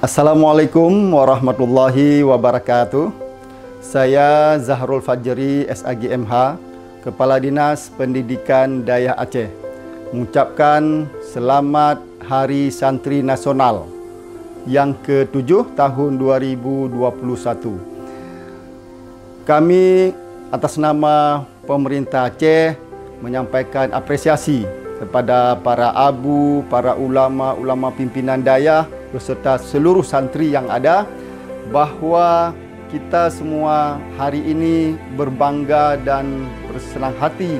Assalamualaikum warahmatullahi wabarakatuh. Saya Zahrul Fajri, SAGMH, Kepala Dinas Pendidikan Dayak Aceh, mengucapkan selamat Hari Santri Nasional yang ke-7 tahun 2021. Kami atas nama pemerintah Aceh menyampaikan apresiasi kepada para abu, para ulama pimpinan Dayak beserta seluruh santri yang ada, bahawa kita semua hari ini berbangga dan bersenang hati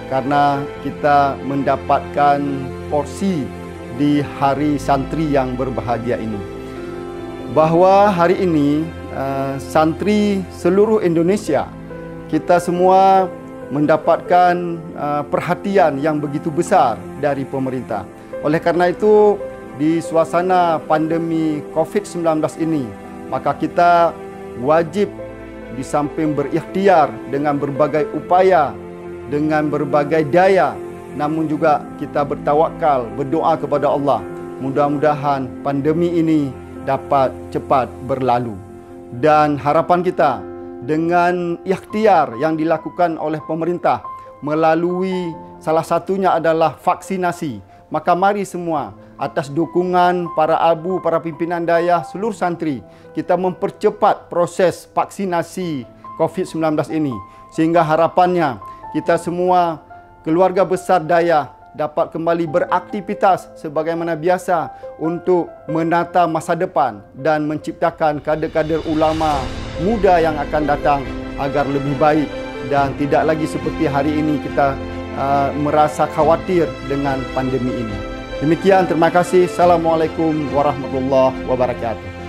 karena kita mendapatkan porsi di Hari Santri yang berbahagia ini. Bahawa hari ini santri seluruh Indonesia, kita semua mendapatkan perhatian yang begitu besar dari pemerintah. Oleh karena itu, di suasana pandemi COVID-19 ini, maka kita wajib di samping berikhtiar dengan berbagai upaya, dengan berbagai daya, namun juga kita bertawakal, berdoa kepada Allah. Mudah-mudahan pandemi ini dapat cepat berlalu. Dan harapan kita dengan ikhtiar yang dilakukan oleh pemerintah melalui salah satunya adalah vaksinasi. Maka mari semua atas dukungan para abu, para pimpinan Dayak, seluruh santri, kita mempercepat proses vaksinasi COVID-19 ini. Sehingga harapannya kita semua keluarga besar Dayak dapat kembali beraktivitas sebagaimana biasa untuk menata masa depan dan menciptakan kader-kader ulama muda yang akan datang agar lebih baik dan tidak lagi seperti hari ini kita merasa khawatir dengan pandemi ini. Demikian, terima kasih. Assalamualaikum warahmatullahi wabarakatuh.